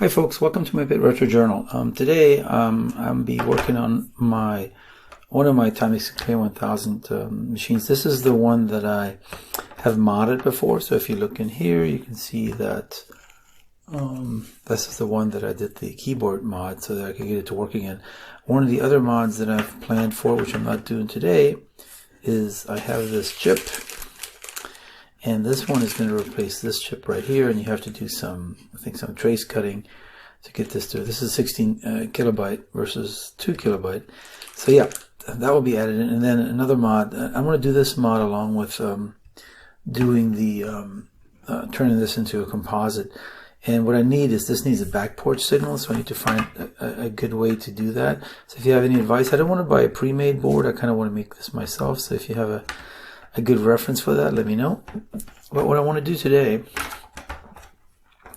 Hi folks, welcome to my Bit Retro Journal. Today I'll be working on one of my Timex Sinclair 1000 machines. This is the one that I have modded before, so if you look in here you can see that this is the one that I did the keyboard mod so that I could get it to work again. One of the other mods that I've planned for, which I'm not doing today, is I have this chip, and this one is going to replace this chip right here, and you have to do some trace cutting to get this through. This is 16 kilobyte versus 2 kilobyte. So yeah, that will be added in. And then another mod, I'm going to do this mod along with doing the turning this into a composite. And what I need is, this needs a backport signal, so I need to find a good way to do that. So if you have any advice, I don't want to buy a pre-made board, I kind of want to make this myself. So if you have a good reference for that, let me know. But what I want to do today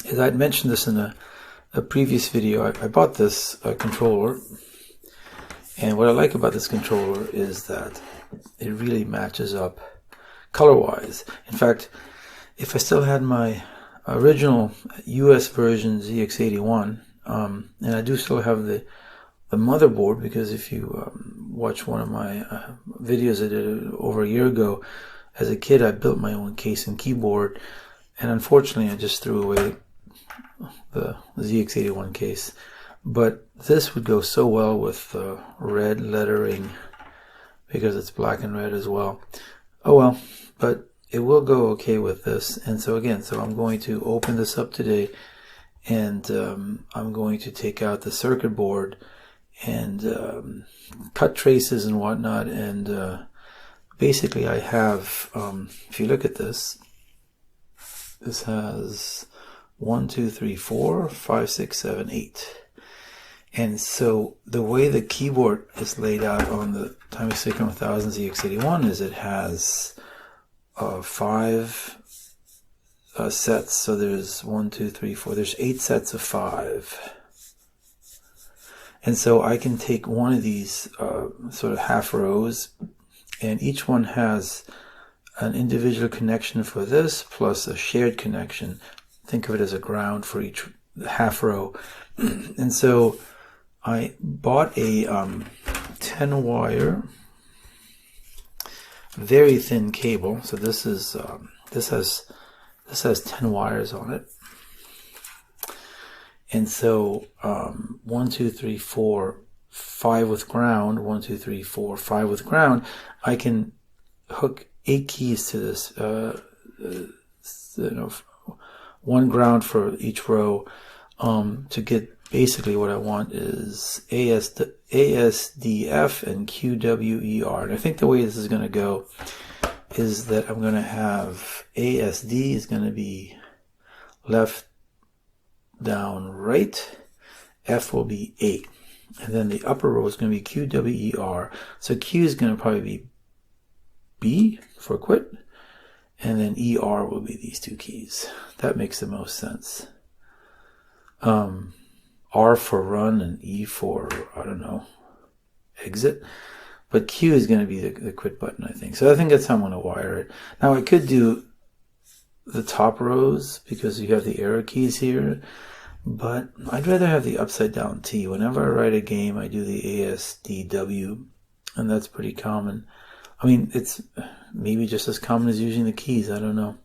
is, I'd mentioned this in a previous video. I bought this controller, and what I like about this controller is that it really matches up color-wise. In fact, if I still had my original US version ZX81, and I do still have the motherboard, because if you watch one of my videos I did over a year ago, as a kid I built my own case and keyboard, and unfortunately I just threw away the ZX81 case. But this would go so well with red lettering, because it's black and red as well. Oh well, but it will go okay with this. And so again, I'm going to open this up today, and I'm going to take out the circuit board and cut traces and whatnot. And basically I have, if you look at this, this has 1, 2, 3, 4, 5, 6, 7, 8. And so the way the keyboard is laid out on the Timex Sinclair 1000 ZX81 is it has 5 sets. So there's 1, 2, 3, 4. There's 8 sets of 5. And so I can take one of these sort of half rows, and each one has an individual connection for this plus a shared connection. Think of it as a ground for each half row. And so I bought a 10 wire, very thin cable. So this is this has 10 wires on it. And so 1, 2, 3, 4, 5 with ground, 1, 2, 3, 4, 5 with ground. I can hook 8 keys to this, one ground for each row, to get basically what I want is ASDF and QWER. And I think the way this is going to go is that I'm going to have ASD is going to be left, down, right. F will be 8. And then the upper row is going to be QWER. So Q is going to probably be B for quit. And then ER will be these 2 keys. That makes the most sense. R for run and E for, I don't know, exit. But Q is going to be the quit button, I think. So I think that's how I'm going to wire it. Now I could do the top rows because you have the arrow keys here, but I'd rather have the upside down T. Whenever I write a game, I do the ASDW, and that's pretty common. I mean, it's maybe just as common as using the keys. I don't know.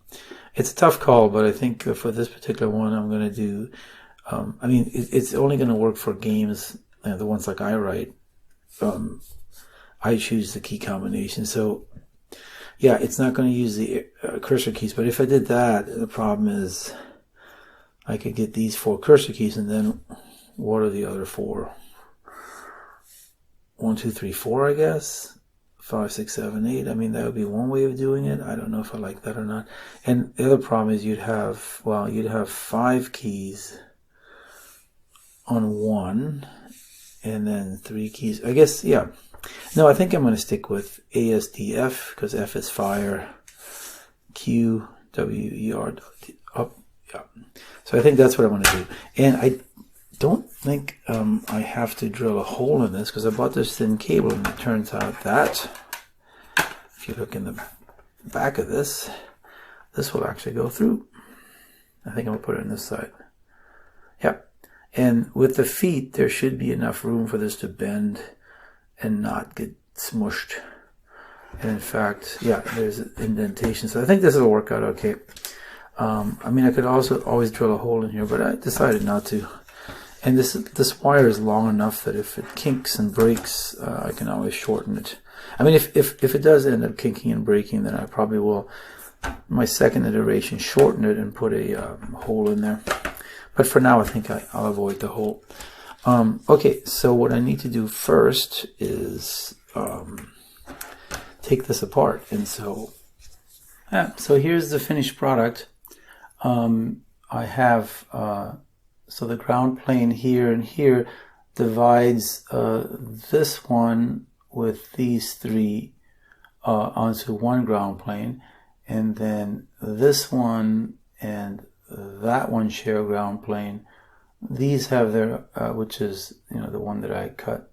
It's a tough call, but I think for this particular one, I'm going to do, I mean, it's only going to work for games, the ones like I write. I choose the key combination. So yeah, it's not going to use the cursor keys, but if I did that, the problem is I could get these 4 cursor keys, and then what are the other 4? 1, 2, 3, 4, I guess. 5, 6, 7, 8. I mean, that would be one way of doing it. I don't know if I like that or not. And the other problem is you'd have 5 keys on one, and then 3 keys. I guess, yeah. No, I think I'm going to stick with ASDF because F is fire, Q, W, E, R, up. Yeah. So I think that's what I want to do. And I don't think I have to drill a hole in this because I bought this thin cable, and it turns out that if you look in the back of this, this will actually go through. I think I'm going to put it on this side. Yep. And with the feet, there should be enough room for this to bend and not get smushed. And in fact, yeah, there's an indentation. So I think this will work out okay. I mean, I could also always drill a hole in here, but I decided not to. And this wire is long enough that if it kinks and breaks, I can always shorten it. I mean, if it does end up kinking and breaking, then I probably will, my second iteration, shorten it and put a hole in there. But for now, I think I'll avoid the hole. Okay, so what I need to do first is take this apart. And so here's the finished product. I have, so the ground plane here and here divides this one with these three onto one ground plane, and then this one and that one share ground plane. These have their, which is, you know, the one that I cut,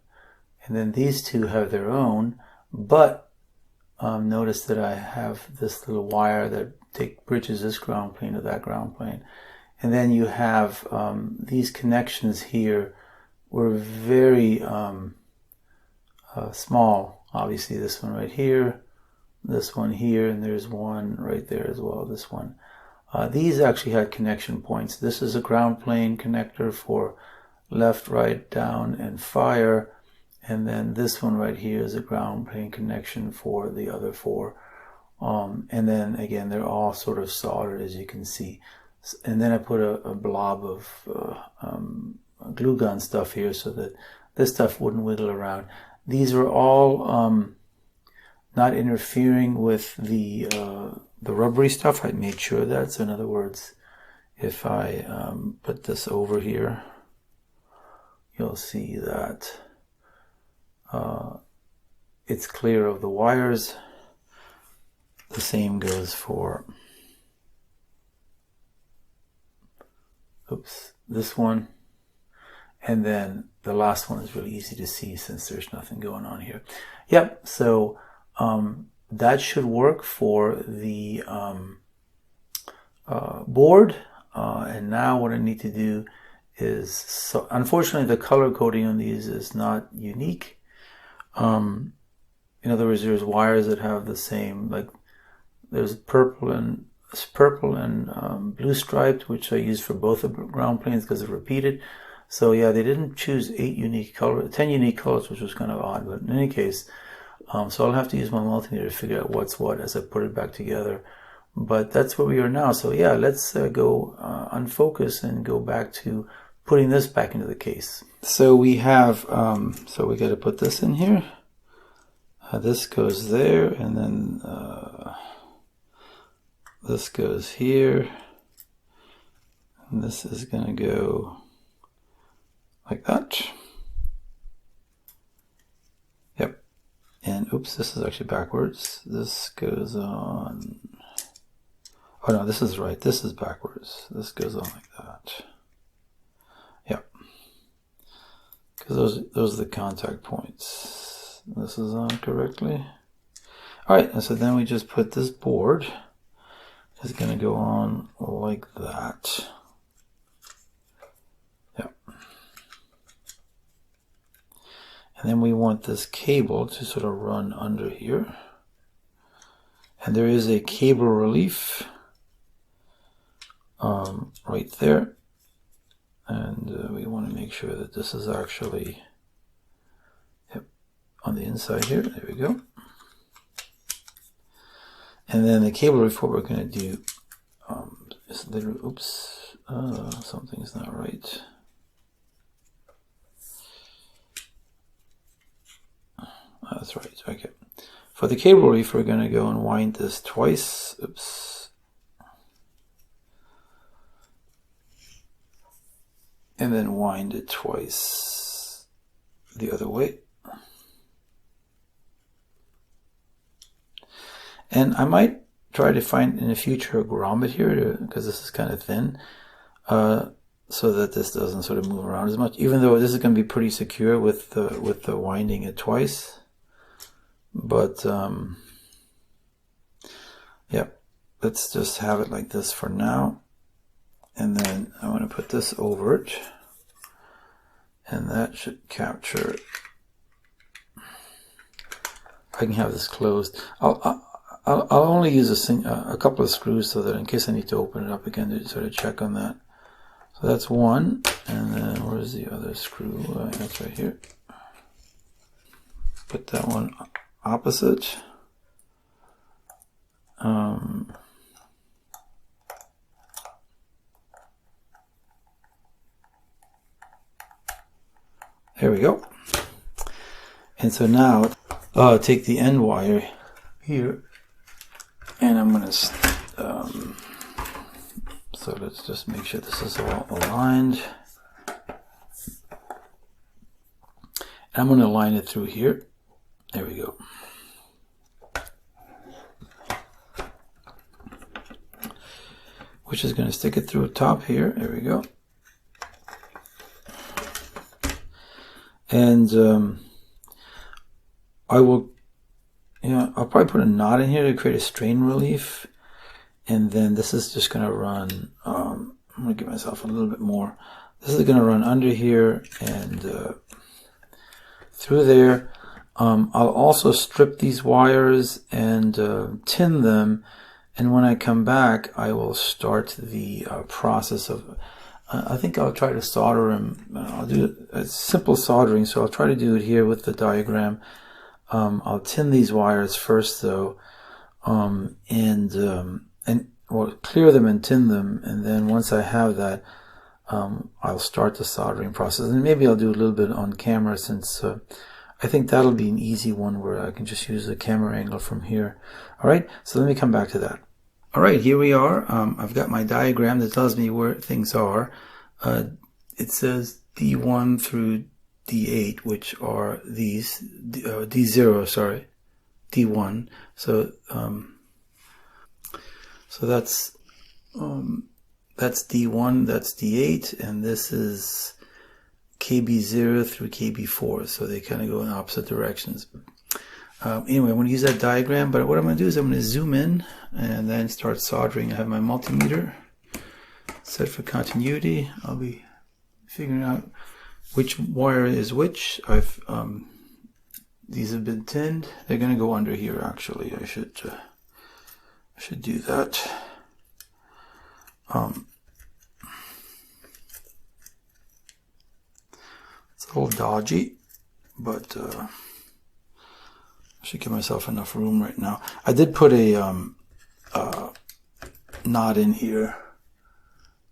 and then these two have their own, but notice that I have this little wire that bridges this ground plane to that ground plane. And then you have these connections here were very small. Obviously this one right here, this one here, and there's one right there as well, this one. These actually had connection points. This is a ground plane connector for left, right, down, and fire. And then this one right here is a ground plane connection for the other four. And then again, they're all sort of soldered, as you can see. And then I put a blob of glue gun stuff here so that this stuff wouldn't wiggle around. These are all not interfering with the rubbery stuff. I made sure of that. So in other words, if I put this over here, you'll see that it's clear of the wires. The same goes for, this one. And then the last one is really easy to see since there's nothing going on here. Yep, so that should work for the board. And now what I need to do is, so unfortunately the color coding on these is not unique. In other words, there's wires that have the same, like there's purple and blue striped, which I use for both the ground planes because they're repeated. So yeah, they didn't choose 10 unique colors, which was kind of odd, but in any case, so I'll have to use my multimeter to figure out what's what as I put it back together. But that's where we are now. So yeah, let's go unfocus and go back to putting this back into the case. So we have, so we got to put this in here. This goes there, and then this goes here, and this is going to go like that. Yep. And oops, this is actually backwards. This goes on. Oh no, this is right. This is backwards. This goes on like that. Yep. Because those are the contact points. This is on correctly. All right, and so then we just put this board is going to go on like that. Yep. And then we want this cable to sort of run under here. And there is a cable relief right there. And we want to make sure that this is actually on the inside here. There we go. And then the cable relief, what we're going to do is literally, oops, something's not right. That's right. Okay. For the cable relief, we're going to go and wind this twice. Oops. And then wind it twice the other way. And I might try to find in the future a grommet here, because this is kind of thin, so that this doesn't sort of move around as much, even though this is going to be pretty secure with the winding it twice. But yeah, let's just have it like this for now. And then I want to put this over it. and that should capture. I can have this closed. I'll only use a couple of screws so that in case I need to open it up again to sort of check on that. So that's one, and then where's the other screw? That's right here. Put that one opposite. There we go. And so now take the end wire here, and I'm going to so let's just make sure this is all aligned. And I'm going to line it through here. There we go. Which is going to stick it through the top here. There we go. And I will, I'll probably put a knot in here to create a strain relief. And then this is just going to run, I'm going to give myself a little bit more. This is going to run under here and through there. I'll also strip these wires and tin them. And when I come back, I will start the process of, I think I'll try to solder them. I'll do a simple soldering, so I'll try to do it here with the diagram. I'll tin these wires first though, or clear them and tin them, and then once I have that, I'll start the soldering process. And maybe I'll do a little bit on camera, since I think that'll be an easy one where I can just use the camera angle from here. All right, so let me come back to that. All right, here we are. I've got my diagram that tells me where things are. It says D1 through D8, which are these, D0, sorry, D1. So that's D1, that's D8, and this is KB0 through KB4. So they kind of go in opposite directions. Anyway, I'm going to use that diagram, but what I'm going to do is I'm going to zoom in and then start soldering. I have my multimeter set for continuity. I'll be figuring out which wire is which. These have been tinned. They're going to go under here. Actually, I should do that. It's a little dodgy, but I should give myself enough room right now. I did put a knot in here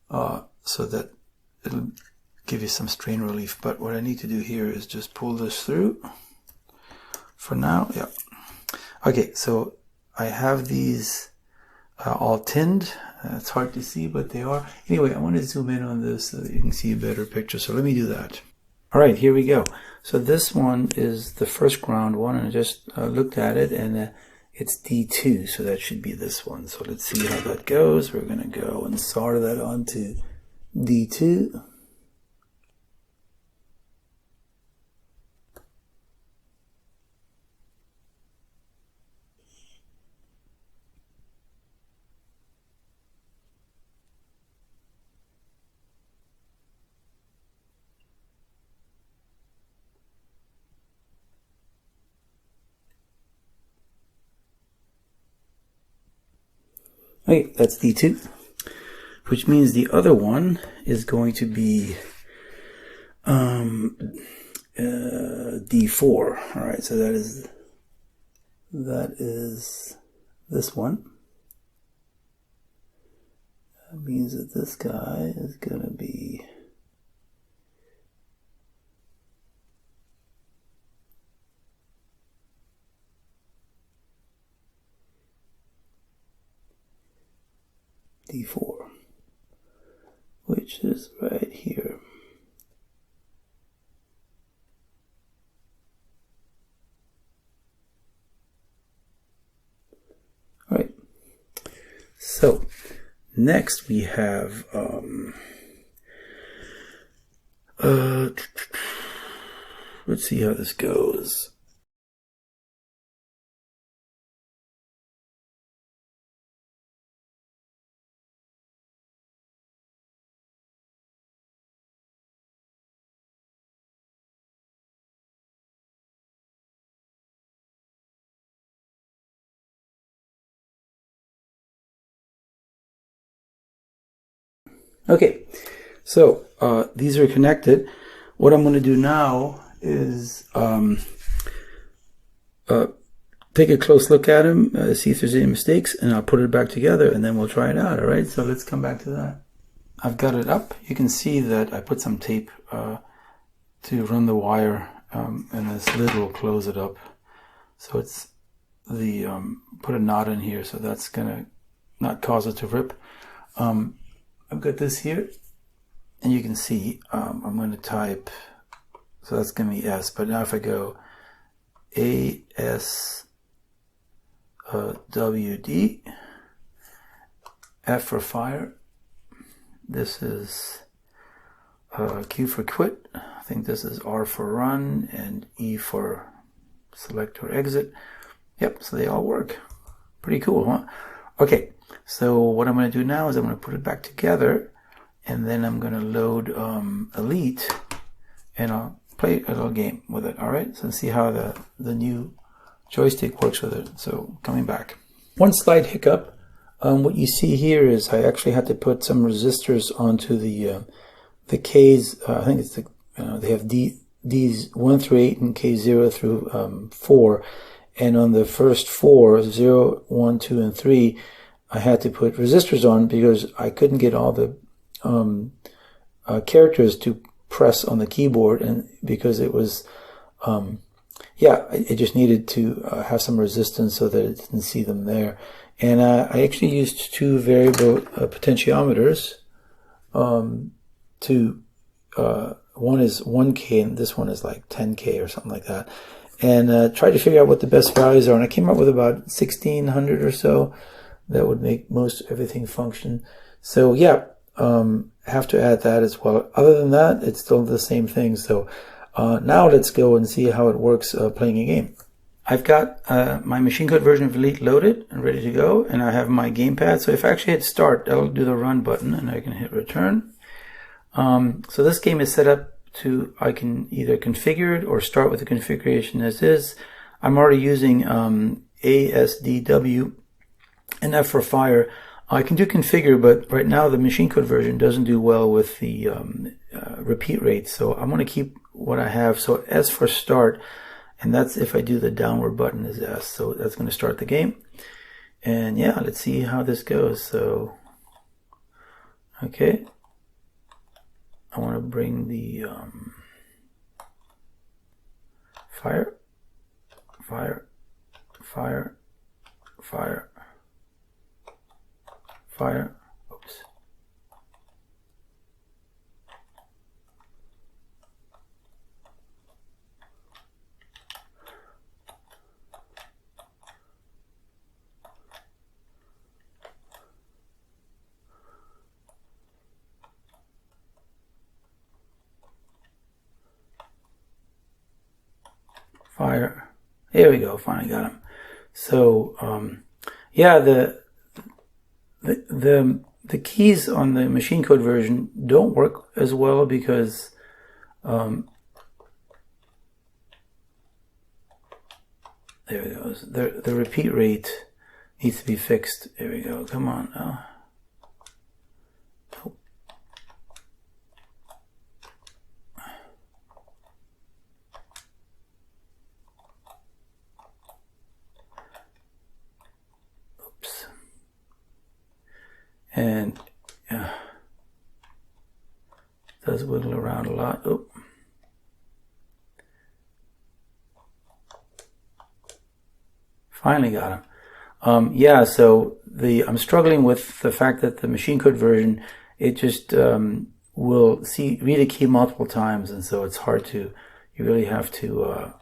so that it'll give you some strain relief. But what I need to do here is just pull this through for now. Yeah. Okay, so I have these all tinned. It's hard to see, but they are. Anyway, I want to zoom in on this so that you can see a better picture. So let me do that. All right, here we go. So this one is the first ground one, and I just looked at it, and it's D2, so that should be this one. So let's see how that goes. We're going to go and solder that onto D2. Okay, that's D2, which means the other one is going to be D4. All right, so that is this one. That means that this guy is going to be D4, which is right here. All right. So next we have let's see how this goes. Okay, so these are connected. What I'm going to do now is take a close look at them, see if there's any mistakes, and I'll put it back together, and then we'll try it out. All right, so let's come back to that. I've got it up. You can see that I put some tape to run the wire, and this lid will close it up. So it's the put a knot in here, so that's gonna not cause it to rip. I've got this here, and you can see I'm going to type, so that's going to be S, but now if I go ASWD, F for fire, this is Q for quit, I think this is R for run, and E for select or exit. Yep, so they all work. Pretty cool, huh? Okay. So what I'm going to do now is I'm going to put it back together, and then I'm going to load Elite, and I'll play a little game with it. All right, so see how the new joystick works with it. So coming back, one slight hiccup. What you see here is I actually had to put some resistors onto the K's. I think it's they have D's 1 through 8 and K 0 through 4, and on the first 4, 0, 1, 2, and 3. I had to put resistors on because I couldn't get all the characters to press on the keyboard, and because it was, it just needed to have some resistance so that it didn't see them there. And I actually used two variable potentiometers. One is 1K and this one is like 10K or something like that, and tried to figure out what the best values are, and I came up with about 1600 or so. That would make most everything function. So yeah, have to add that as well. Other than that, it's still the same thing. So now let's go and see how it works playing a game. I've got my machine code version of Elite loaded and ready to go, and I have my gamepad. So if I actually hit start, that'll do the run button, and I can hit return. So this game is set up to, I can either configure it or start with the configuration as is. I'm already using ASDW and F for fire. I can do configure, but right now the machine code version doesn't do well with the repeat rate, so I'm going to keep what I have. So S for start, and that's if I do the downward button is S, so that's going to start the game. And yeah, let's see how this goes. So okay, I want to bring the fire, fire, fire, fire, fire. Oops. Fire. There we go. Finally got him. So yeah, the keys on the machine code version don't work as well because there it goes. The repeat rate needs to be fixed. There we go. Come on now. Oh. Oops. And does wiggle around a lot. Oh. Finally got him. Yeah, so I'm struggling with the fact that the machine code version, it just will read a key multiple times, and so it's hard to, you really have to,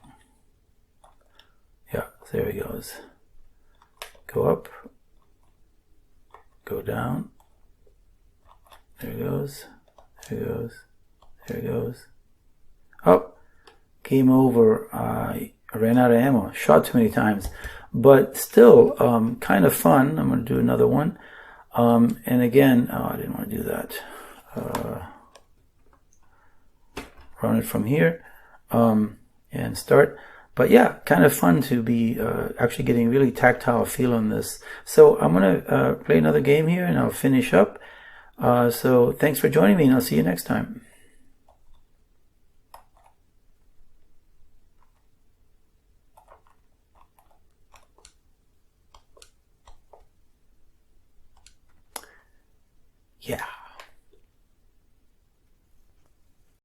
yeah, there he goes. Go up, go down, there it goes, there it goes, there it goes. Oh, game over. I ran out of ammo, shot too many times. But still, kind of fun. I'm going to do another one. And again, oh, I didn't want to do that. Run it from here and start. But yeah, kind of fun to be actually getting really tactile feel on this. So I'm going to play another game here and I'll finish up. So thanks for joining me, and I'll see you next time.